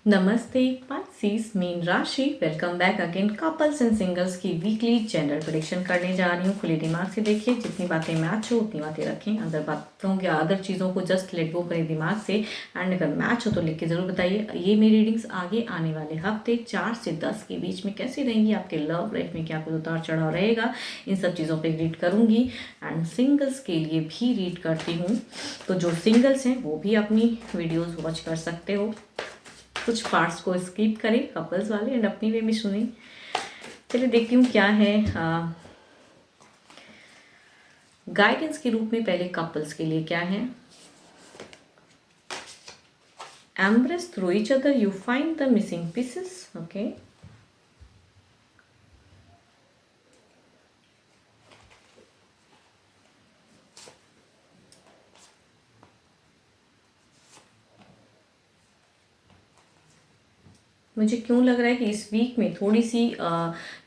नमस्ते Pisces mean राशि। Welcome back again. Couples and singles की वीकली जेंडर प्रेडिक्शन करने जा रही हूँ। खुले दिमाग से देखिए, जितनी बातें मैच हो उतनी बातें रखें। अगर बातों या अदर चीज़ों को जस्ट लेट गो करें दिमाग से। एंड अगर मैच हो तो लिख के ज़रूर बताइए। ये मेरी रीडिंग्स आगे आने वाले हफ्ते 4 से 10 के बीच में कैसी रहेंगी, आपके लव लाइफ में क्या कुछ उतार चढ़ाव रहेगा, इन सब चीज़ों पर रीड करूँगी। एंड सिंगल्स के लिए भी रीड करती हूँ, तो जो सिंगल्स हैं वो भी अपनी वीडियोज़ वॉच कर सकते हो। कुछ पार्ट्स को स्किप करें कपल्स वाले एंड अपनी वे में सुने। चलिए देखती हूँ क्या है गाइडेंस के रूप में। पहले कपल्स के लिए क्या है। Embrace through each other, you find the missing pieces. Okay, मुझे क्यों लग रहा है कि इस वीक में थोड़ी सी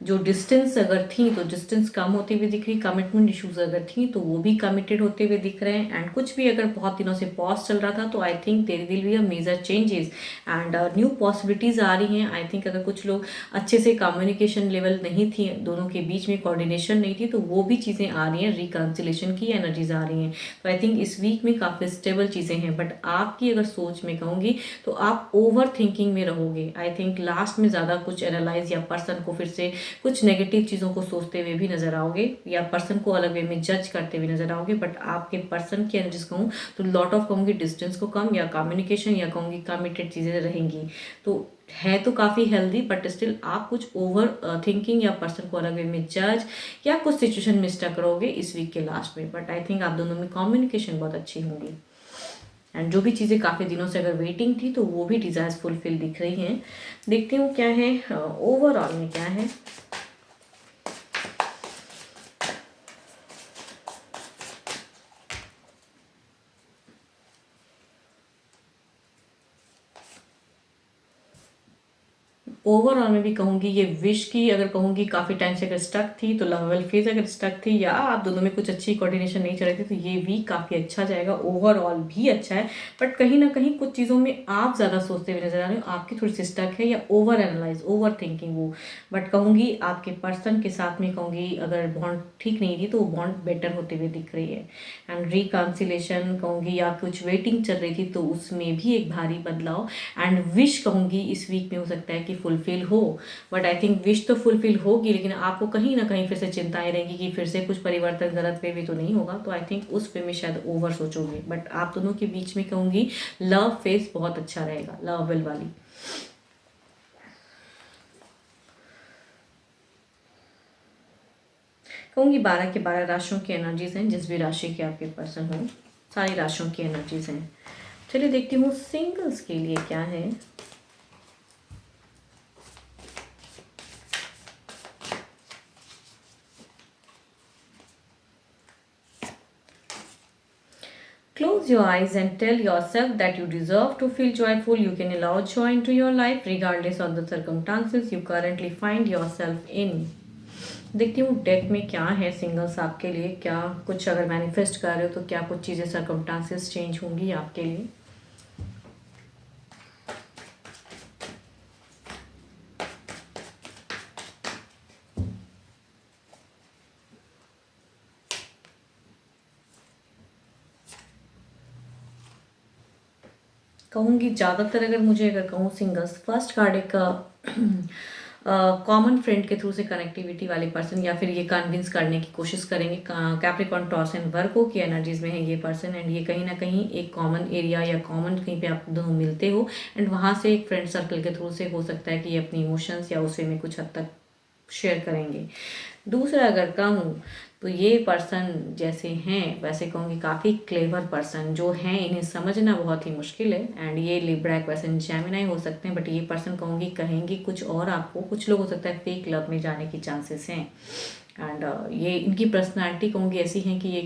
जो डिस्टेंस अगर थी तो डिस्टेंस कम होती हुई दिख रही। कमिटमेंट इश्यूज अगर थी तो वो भी कमिटेड होते हुए दिख रहे हैं। एंड कुछ भी अगर बहुत दिनों से पॉज चल रहा था तो I think there will be a major changes and new possibilities आ रही हैं। आई थिंक अगर कुछ लोग अच्छे से कम्युनिकेशन लेवल नहीं थी, दोनों के बीच में कोऑर्डिनेशन नहीं थी, तो वो भी चीज़ें आ रही हैं। रिकन्सिलेशन की एनर्जीज आ रही हैं। तो आई थिंक इस वीक में काफ़ी स्टेबल चीज़ें हैं। बट आपकी अगर सोच में कहूँगी तो आप ओवर थिंकिंग में रहोगे। आई थिंक लास्ट में ज़्यादा कुछ एनालाइज या पर्सन को फिर से कुछ नेगेटिव चीज़ों को सोचते हुए भी नजर आओगे या पर्सन को अलग वे में जज करते हुए नजर आओगे। बट आपके पर्सन की एनर्जीज कहूँ तो लॉट ऑफ कहूँगी डिस्टेंस को कम या कम्युनिकेशन या कहूँगी कमिटेड चीज़ें रहेंगी। तो है तो काफ़ी हेल्दी, बट स्टिल आप कुछ ओवर थिंकिंग या पर्सन को अलग वे में जज या कुछ सिचुएशन में स्टक रहोगे इस वीक के लास्ट में। बट आई थिंक आप दोनों में कम्युनिकेशन बहुत अच्छी होंगी। एंड जो भी चीज़ें काफ़ी दिनों से अगर वेटिंग थी तो वो भी डिज़ायर्स फुलफिल दिख रही हैं। देखती हूँ क्या है ओवरऑल में क्या है। ओवरऑल में भी कहूँगी ये विश की अगर कहूँगी काफ़ी टाइम से अगर स्टक थी तो लव वेल फेज अगर स्टक थी या आप दोनों में कुछ अच्छी कोऑर्डिनेशन नहीं चल रही थी तो ये वीक काफ़ी अच्छा जाएगा। ओवरऑल भी अच्छा है, बट कहीं ना कहीं कुछ चीज़ों में आप ज़्यादा सोचते हुए नजर आ रहे हो। आपकी थोड़ी सी स्टक है या ओवर एनालाइज ओवर थिंकिंग वो। बट कहूँगी आपके पर्सन के साथ में कहूँगी अगर बॉन्ड ठीक नहीं थी तो वो बॉन्ड बेटर होते हुए दिख रही है। एंड रिकन्सिलेशन कहूँगी या कुछ वेटिंग चल रही थी तो उसमें भी एक भारी बदलाव। एंड विश कहूँगी इस वीक में हो सकता है कि फुलफिल हो। बट आई थिंक विश तो फुलफिल होगी, लेकिन आपको कहीं ना कहीं फिर से चिंताएं रहेंगी कि फिर से कुछ परिवर्तन गलत वे भी तो नहीं होगा। तो आई थिंक उस वे में शायद ओवर सोचोगे। बट आप दोनों के बीच में कहूँगी लव फेस बहुत अच्छा रहेगा, लव वेल वाली। कहूँगी 12 के 12 राशियों की एनर्जीज हैं। जिस भी राशि के आपके पर्सन हो सारी राशियों की एनर्जीज हैं। चलिए देखती हूँ सिंगल्स के लिए क्या है। Close your eyes and tell yourself that you deserve to feel joyful. You can allow joy into your life regardless of the circumstances you currently find yourself in. देखती हूँ डेक में क्या है सिंगल्स आपके लिए। क्या कुछ अगर मैनिफेस्ट कर रहे हो तो क्या कुछ चीज़ें सर्कमस्टांसेस चेंज होंगी आपके लिए। कहूँगी ज़्यादातर अगर मुझे अगर कहूँ सिंगल्स फर्स्ट कार्ड एक कॉमन फ्रेंड के थ्रू से कनेक्टिविटी वाले पर्सन या फिर ये कन्विंस करने की कोशिश करेंगे। कैप्रिकॉर्न टॉरस एंड वर्गो की एनर्जीज में है ये पर्सन। एंड ये कहीं ना कहीं एक कॉमन एरिया या कॉमन कहीं पे आप दोनों मिलते हो एंड वहाँ से एक फ्रेंड सर्कल के थ्रू से हो सकता है कि ये अपनी इमोशंस या उस वे में कुछ हद तक शेयर करेंगे। दूसरा अगर कहूँ तो ये पर्सन जैसे हैं वैसे कहूँगी काफ़ी क्लेवर पर्सन जो हैं, इन्हें समझना बहुत ही मुश्किल है। एंड ये लिब्रा पर्सन जेमिनाई हो सकते हैं, बट ये पर्सन कहूँगी कहेंगे कुछ और आपको। कुछ लोग हो सकता है फेक लव में जाने की चांसेस हैं। एंड ये इनकी पर्सनालिटी कहूँगी ऐसी है कि ये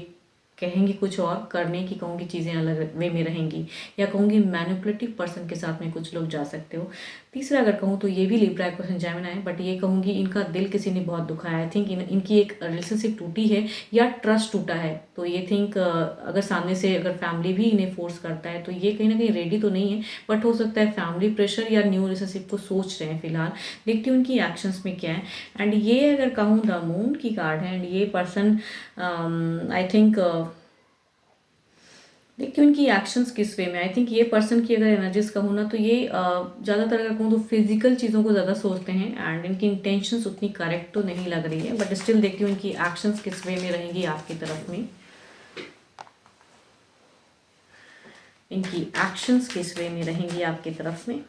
कहेंगे कुछ और, करने की कहूँगी चीज़ें अलग वे में रहेंगी, या कहूँगी मैनिपुलेटिव पर्सन के साथ में कुछ लोग जा सकते हो। तीसरा अगर कहूँ तो ये भी लिब्रा एक्वेशन जेमिनी है, बट ये कहूँगी इनका दिल किसी ने बहुत दुखाया। आई थिंक इनकी एक रिलेशनशिप टूटी है या ट्रस्ट टूटा है। तो ये थिंक अगर सामने से अगर फैमिली भी इन्हें फोर्स करता है तो ये कहीं ना कहीं रेडी तो नहीं है, बट हो सकता है फैमिली प्रेशर या न्यू रिलेशनशिप को सोच रहे हैं फिलहाल। देखती हूँ उनकी एक्शंस में क्या है। एंड ये अगर कहूँ द मून की कार्ड है, एंड ये पर्सन आई थिंक देखती हूँ इनकी एक्शंस किस वे में। आई थिंक ये पर्सन की अगर एनर्जीज कहूँ ना तो ये ज़्यादातर अगर कहूँ तो फिजिकल चीज़ों को ज़्यादा सोचते हैं, एंड इनकी इंटेंशंस उतनी करेक्ट तो नहीं लग रही है, बट स्टिल देखती हूँ इनकी एक्शंस किस वे में रहेंगी आपकी तरफ में। इनकी एक्शंस किस वे में रहेंगी आपकी तरफ में।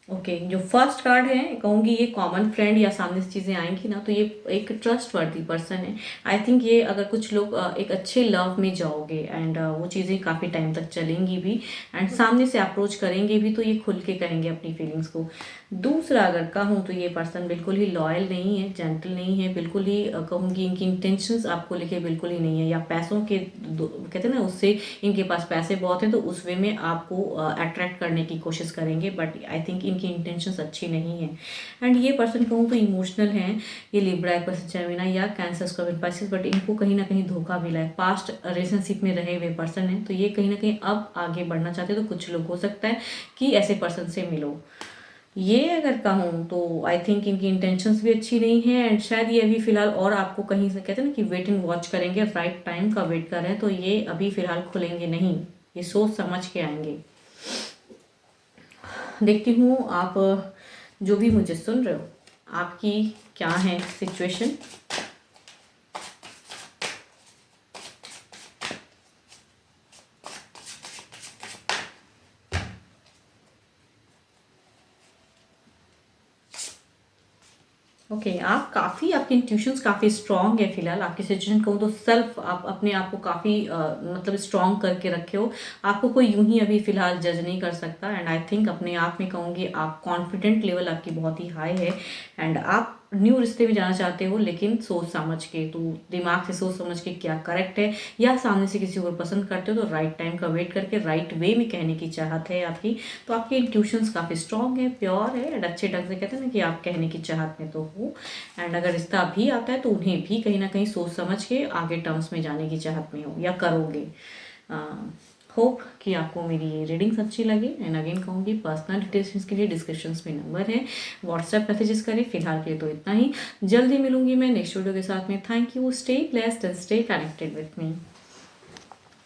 ओके जो फर्स्ट कार्ड है कहूँगी ये कॉमन फ्रेंड या सामने से चीज़ें आएंगी ना तो ये एक ट्रस्ट वर्दी पर्सन है। आई थिंक ये अगर कुछ लोग एक अच्छे लव में जाओगे, एंड वो चीज़ें काफ़ी टाइम तक चलेंगी भी, एंड सामने से अप्रोच करेंगे भी तो ये खुल के कहेंगे अपनी फीलिंग्स को। दूसरा अगर कहूँ तो ये पर्सन बिल्कुल ही लॉयल नहीं है, जेंटल नहीं है, बिल्कुल ही कहूँगी इनकी इंटेंशंस आपको लेके बिल्कुल ही नहीं है, या पैसों के कहते हैं ना उससे इनके पास पैसे बहुत हैं तो उस वे में आपको अट्रैक्ट करने की कोशिश करेंगे, बट आई थिंक इनकी इंटेंशंस अच्छी नहीं है। एंड ये पर्सन कहूँ तो इमोशनल हैं, ये लिब्रा पर्सन जेमिनी या कैंसर स्कॉर्पियो पाइसेस, बट इनको कहीं ना कहीं धोखा मिला है। पास्ट रिलेशनशिप में रहे हुए पर्सन हैं तो ये कहीं ना कहीं अब आगे बढ़ना चाहते हैं, तो कुछ लोग हो सकता है कि ऐसे पर्सन से मिलो। ये अगर कहूँ तो आई थिंक इनकी इंटेंशंस भी अच्छी नहीं है, एंड शायद ये अभी फिलहाल और आपको कहीं से कहते हैं ना कि वेट एंड वॉच करेंगे, राइट टाइम का वेट कर रहे हैं, तो ये अभी फिलहाल खुलेंगे नहीं, ये सोच समझ के आएंगे। देखती हूँ आप जो भी मुझे सुन रहे हो आपकी क्या है सिचुएशन। ओके आप काफ़ी आपके इंट्यूशंस काफ़ी स्ट्रॉन्ग है फिलहाल। आपकी सिचुएशन कहूँ तो सेल्फ आप अपने आप को काफ़ी मतलब स्ट्रॉन्ग करके रखे हो। आपको कोई यूं ही अभी फिलहाल जज नहीं कर सकता, एंड आई थिंक अपने आप में कहूँगी आप कॉन्फिडेंट लेवल आपकी बहुत ही हाई है, एंड आप न्यू रिश्ते में जाना चाहते हो लेकिन सोच समझ के, तो दिमाग से सोच समझ के क्या करेक्ट है, या सामने से किसी को पसंद करते हो तो राइट टाइम का वेट करके राइट वे में कहने की चाहत है आपकी। तो आपके इंट्यूशंस काफ़ी स्ट्रॉन्ग है, प्योर है, एंड अच्छे ढंग से कहते हैं ना कि आप कहने की चाहत में तो हो, एंड अगर रिश्ता भी आता है तो उन्हें भी कहीं ना कहीं सोच समझ के आगे टर्म्स में जाने की चाहत में हो या करोगे। होप कि आपको मेरी ये रीडिंग्स अच्छी लगी, एंड अगेन कहूँगी पर्सनल डिटेल्स के लिए डिस्क्रिप्शंस में नंबर है, व्हाट्सएप मैसेजेस करें। फिलहाल के लिए तो इतना ही, जल्दी मिलूंगी मैं नेक्स्ट वीडियो के साथ में। Thank you, stay blessed and stay connected with me.